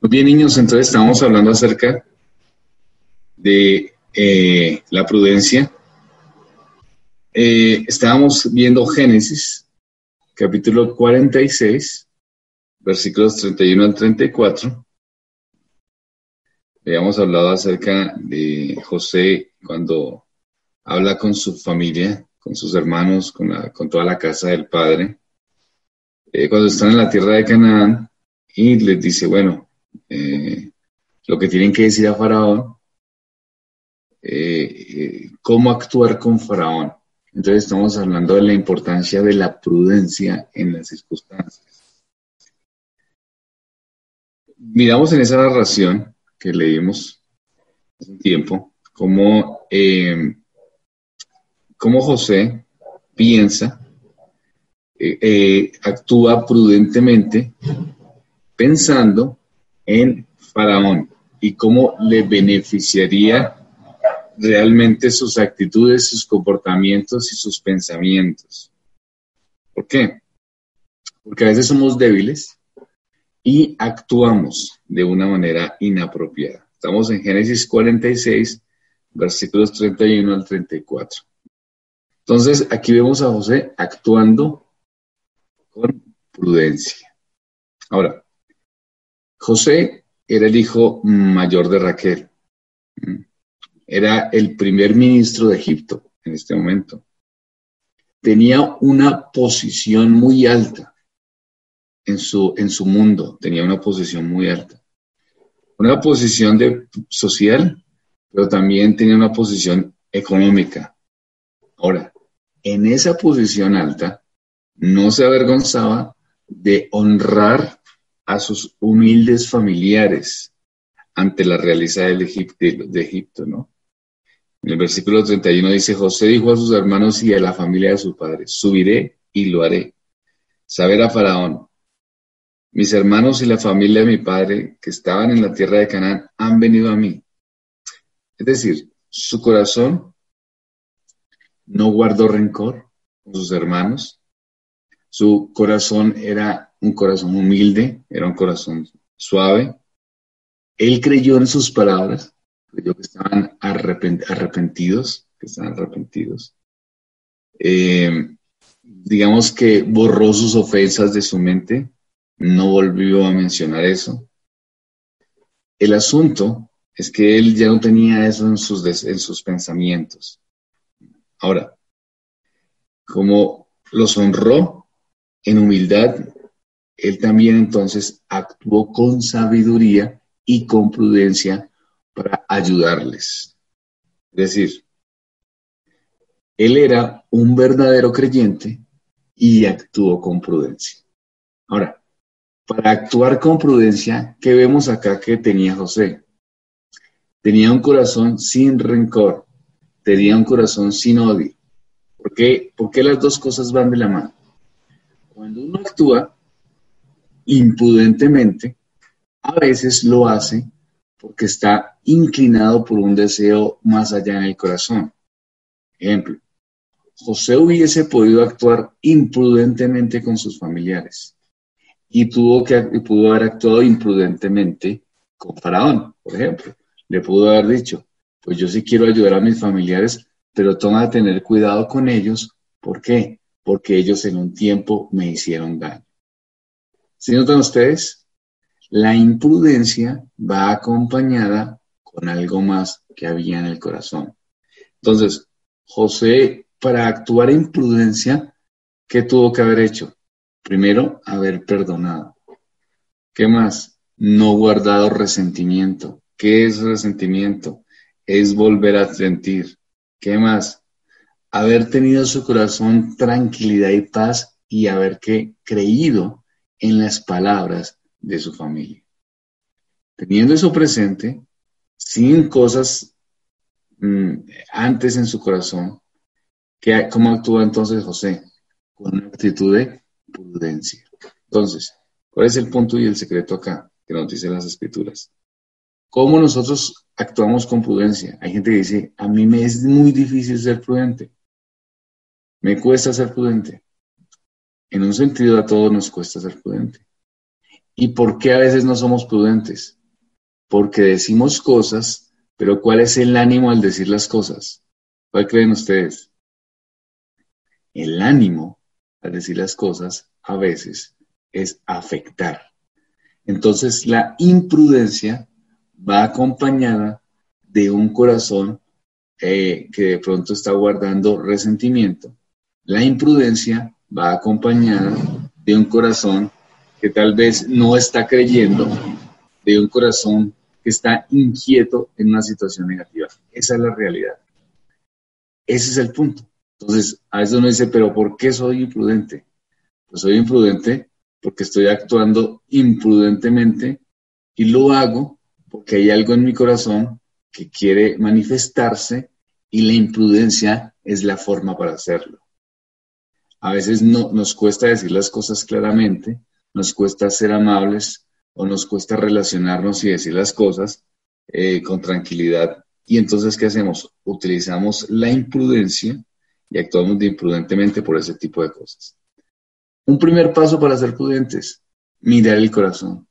Muy bien, niños, entonces estamos hablando acerca de la prudencia. Estábamos viendo Génesis, capítulo 46, versículos 31 al 34. Habíamos hablado acerca de José cuando habla con su familia, con sus hermanos, con toda la casa del padre, cuando están en la tierra de Canaán, y les dice, bueno, lo que tienen que decir a Faraón, cómo actuar con Faraón. Entonces estamos hablando de la importancia de la prudencia en las circunstancias. Miramos en esa narración que leímos hace un tiempo, cómo José piensa, actúa prudentemente pensando en Faraón y cómo le beneficiaría realmente sus actitudes, sus comportamientos y sus pensamientos. ¿Por qué? Porque a veces somos débiles y actuamos de una manera inapropiada. Estamos en Génesis 46, versículos 31 al 34. Entonces, aquí vemos a José actuando con prudencia. Ahora, José era el hijo mayor de Raquel. Era el primer ministro de Egipto en este momento. Tenía una posición muy alta en su mundo, tenía una posición muy alta. Una posición social, pero también tenía una posición económica. Ahora, en esa posición alta, no se avergonzaba de honrar a sus humildes familiares ante la realeza de Egipto, ¿no? En el versículo 31 dice, José dijo a sus hermanos y a la familia de su padre, subiré y lo haré. Saber a Faraón, mis hermanos y la familia de mi padre que estaban en la tierra de Canaán han venido a mí. Es decir, su corazón no guardó rencor con sus hermanos. Su corazón era un corazón humilde, era un corazón suave. Él creyó en sus palabras, creyó que estaban arrepentidos, digamos que borró sus ofensas de su mente, no volvió a mencionar eso. El asunto es que él ya no tenía eso en sus pensamientos. Ahora, como los honró en humildad, él también entonces actuó con sabiduría y con prudencia para ayudarles. Es decir, él era un verdadero creyente y actuó con prudencia. Ahora, para actuar con prudencia, ¿qué vemos acá que tenía José? Tenía un corazón sin rencor, tenía un corazón sin odio. ¿Por qué las dos cosas van de la mano? Cuando uno actúa imprudentemente, a veces lo hace porque está inclinado por un deseo más allá en el corazón. Ejemplo, José hubiese podido actuar imprudentemente con sus familiares y pudo haber actuado imprudentemente con Faraón, por ejemplo. Le pudo haber dicho, pues yo sí quiero ayudar a mis familiares, pero toma de tener cuidado con ellos. ¿Por qué? Porque ellos en un tiempo me hicieron daño. ¿Sí notan ustedes? La imprudencia va acompañada con algo más que había en el corazón. Entonces, José, para actuar en prudencia, ¿qué tuvo que haber hecho? Primero, haber perdonado. ¿Qué más? No guardado resentimiento. ¿Qué es resentimiento? Es volver a sentir. ¿Qué más? Haber tenido su corazón tranquilidad y paz y haber creído en las palabras de su familia. Teniendo eso presente, sin cosas antes en su corazón, ¿cómo actúa entonces José? Con una actitud de prudencia. Entonces, ¿cuál es el punto y el secreto acá que nos dicen las escrituras? ¿Cómo nosotros actuamos con prudencia? Hay gente que dice, a mí me es muy difícil ser prudente. Me cuesta ser prudente. En un sentido, a todos nos cuesta ser prudente. ¿Y por qué a veces no somos prudentes? porque decimos cosas, pero ¿cuál es el ánimo al decir las cosas? ¿Cuál creen ustedes? El ánimo al decir las cosas a veces es afectar. Entonces la imprudencia va acompañada de un corazón que de pronto está guardando resentimiento. La imprudencia va acompañada de un corazón que tal vez no está creyendo, de un corazón que está inquieto en una situación negativa. Esa es la realidad. Ese es el punto. Entonces, a veces uno dice, pero ¿por qué soy imprudente? Pues soy imprudente porque estoy actuando imprudentemente y lo hago porque hay algo en mi corazón que quiere manifestarse y la imprudencia es la forma para hacerlo. A veces no, nos cuesta decir las cosas claramente, nos cuesta ser amables o nos cuesta relacionarnos y decir las cosas con tranquilidad. Y entonces, ¿qué hacemos? Utilizamos la imprudencia y actuamos de imprudentemente por ese tipo de cosas. Un primer paso para ser prudentes, mirar el corazón,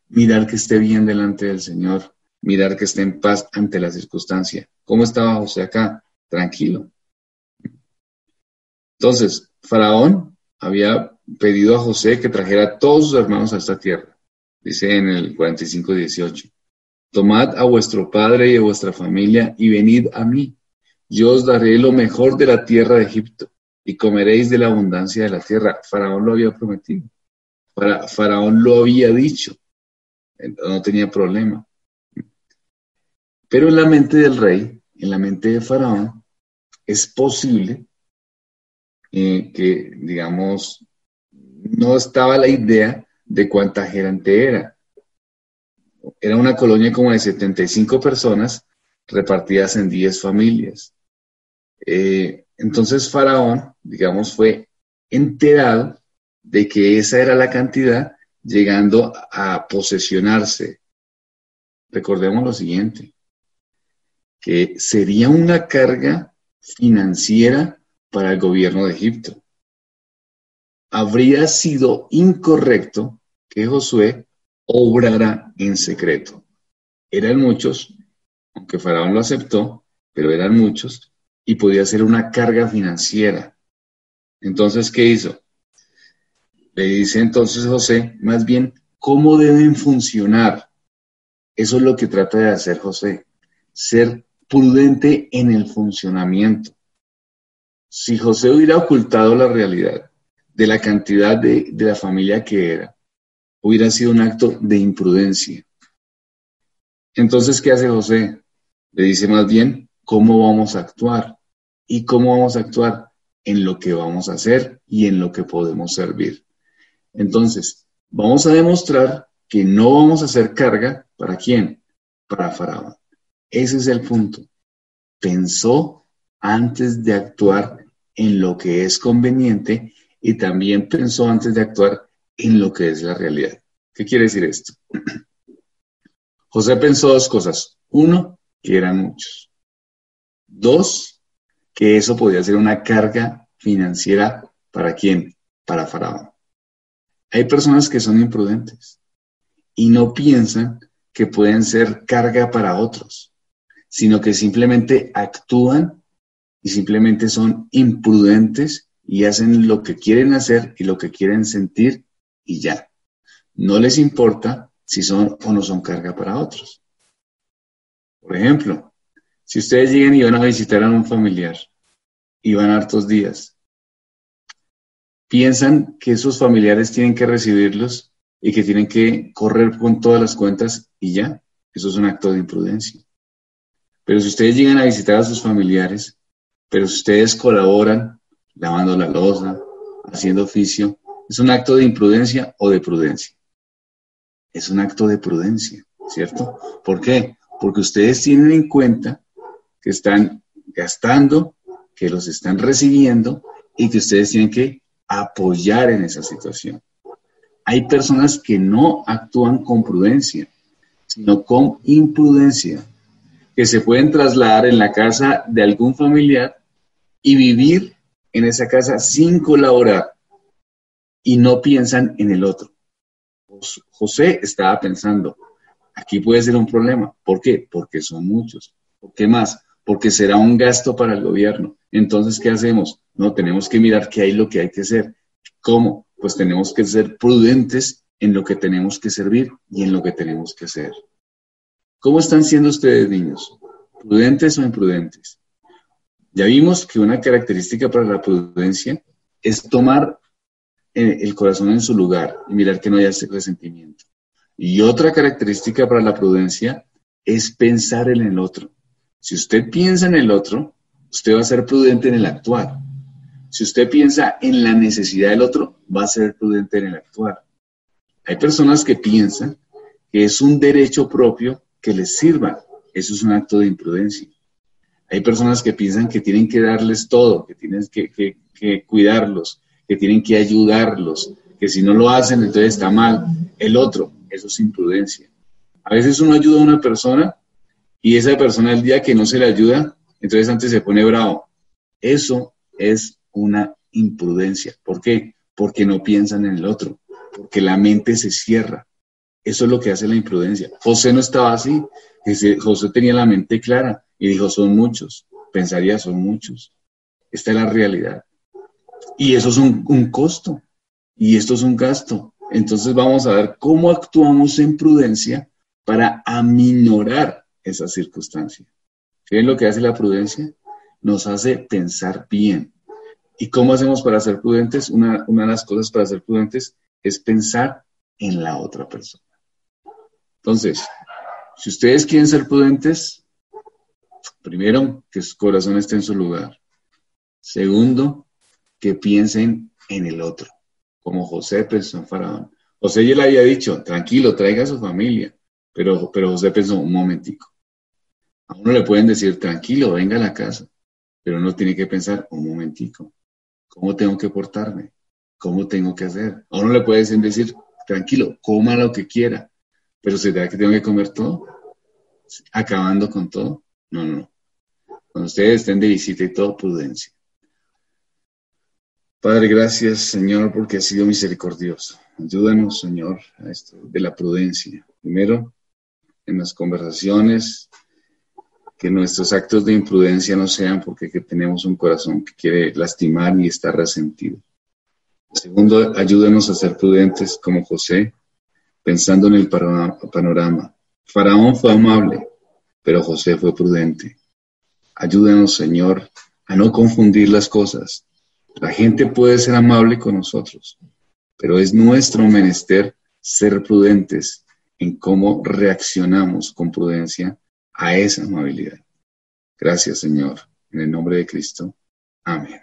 mirar que esté bien delante del Señor, mirar que esté en paz ante la circunstancia. ¿Cómo estaba José acá? Tranquilo. Entonces, Faraón había pedido a José que trajera a todos sus hermanos a esta tierra. Dice en el 45:18. Tomad a vuestro padre y a vuestra familia y venid a mí. Yo os daré lo mejor de la tierra de Egipto y comeréis de la abundancia de la tierra. Faraón lo había prometido. Faraón lo había dicho. No tenía problema. Pero en la mente del rey, en la mente de Faraón, es posible que, digamos, no estaba la idea de cuánta gente era. Era una colonia como de 75 personas repartidas en 10 familias. Entonces Faraón, digamos, fue enterado de que esa era la cantidad, llegando a posesionarse. Recordemos lo siguiente, que sería una carga financiera para el gobierno de Egipto. Habría sido incorrecto que Josué obrara en secreto. Eran muchos, aunque Faraón lo aceptó, pero eran muchos y podía ser una carga financiera. Entonces, ¿qué hizo? Le dice entonces José, más bien, ¿cómo deben funcionar? Eso es lo que trata de hacer José, ser prudente en el funcionamiento. Si José hubiera ocultado la realidad de la cantidad de la familia que era, hubiera sido un acto de imprudencia. Entonces, ¿qué hace José? Le dice más bien, ¿cómo vamos a actuar? ¿Y cómo vamos a actuar? En lo que vamos a hacer y en lo que podemos servir. Entonces, vamos a demostrar que no vamos a hacer carga, ¿para quién? Para Faraón. Ese es el punto. Pensó antes de actuar en lo que es conveniente y también pensó antes de actuar en lo que es la realidad. ¿Qué quiere decir esto? José pensó dos cosas. Uno, que eran muchos. Dos, que eso podía ser una carga financiera ¿para quién? Para Faraón. Hay personas que son imprudentes y no piensan que pueden ser carga para otros, sino que simplemente actúan y simplemente son imprudentes y hacen lo que quieren hacer y lo que quieren sentir y ya. No les importa si son o no son carga para otros. Por ejemplo, si ustedes llegan y van a visitar a un familiar y van hartos días, piensan que esos familiares tienen que recibirlos y que tienen que correr con todas las cuentas y ya. Eso es un acto de imprudencia. Pero si ustedes llegan a visitar a sus familiares, pero si ustedes colaboran lavando la loza, haciendo oficio, ¿es un acto de imprudencia o de prudencia? Es un acto de prudencia, ¿cierto? ¿Por qué? Porque ustedes tienen en cuenta que están gastando, que los están recibiendo y que ustedes tienen que apoyar en esa situación. Hay personas que no actúan con prudencia, sino con imprudencia, que se pueden trasladar en la casa de algún familiar y vivir en esa casa sin colaborar y no piensan en el otro. José estaba pensando, aquí puede ser un problema. ¿Por qué? Porque son muchos. ¿Por qué más? Porque será un gasto para el gobierno. Entonces, ¿qué hacemos? No, tenemos que mirar qué hay lo que hay que hacer. ¿Cómo? Pues tenemos que ser prudentes en lo que tenemos que servir y en lo que tenemos que hacer. ¿Cómo están siendo ustedes, niños? ¿Prudentes o imprudentes? Ya vimos que una característica para la prudencia es tomar el corazón en su lugar y mirar que no haya resentimiento. Y otra característica para la prudencia es pensar en el otro. Si usted piensa en el otro, usted va a ser prudente en el actuar. Si usted piensa en la necesidad del otro, va a ser prudente en el actuar. Hay personas que piensan que es un derecho propio que les sirva. Eso es un acto de imprudencia. Hay personas que piensan que tienen que darles todo, que tienen que cuidarlos, que tienen que ayudarlos, que si no lo hacen, entonces está mal. El otro, eso es imprudencia. A veces uno ayuda a una persona y esa persona el día que no se le ayuda, entonces antes se pone bravo. Eso es una imprudencia. ¿Por qué? Porque no piensan en el otro, porque la mente se cierra. Eso es lo que hace la imprudencia. José no estaba así. José tenía la mente clara y dijo, son muchos. Pensaría, son muchos. Esta es la realidad. Y eso es un costo. Y esto es un gasto. Entonces vamos a ver cómo actuamos en prudencia para aminorar esa circunstancia. ¿Qué es lo que hace la prudencia? Nos hace pensar bien. ¿Y cómo hacemos para ser prudentes? Una de las cosas para ser prudentes es pensar en la otra persona. Entonces, si ustedes quieren ser prudentes, primero, que su corazón esté en su lugar. Segundo, que piensen en el otro, como José pensó en Faraón. José ya le había dicho, tranquilo, traiga a su familia, pero José pensó, un momentico. A uno le pueden decir, tranquilo, venga a la casa, pero uno tiene que pensar, un momentico, ¿cómo tengo que portarme? ¿Cómo tengo que hacer? A uno le pueden decir, tranquilo, coma lo que quiera, pero ¿será que tengo que comer todo? ¿Acabando con todo? No. Cuando ustedes estén de visita y todo, prudencia. Padre, gracias, Señor, porque has sido misericordioso. Ayúdanos, Señor, a esto de la prudencia. Primero, en las conversaciones, que nuestros actos de imprudencia no sean porque tenemos un corazón que quiere lastimar y está resentido. Segundo, ayúdanos a ser prudentes como José, pensando en el panorama. Faraón fue amable, pero José fue prudente. Ayúdanos, Señor, a no confundir las cosas. La gente puede ser amable con nosotros, pero es nuestro menester ser prudentes en cómo reaccionamos con prudencia a esa amabilidad. Gracias, Señor. En el nombre de Cristo. Amén.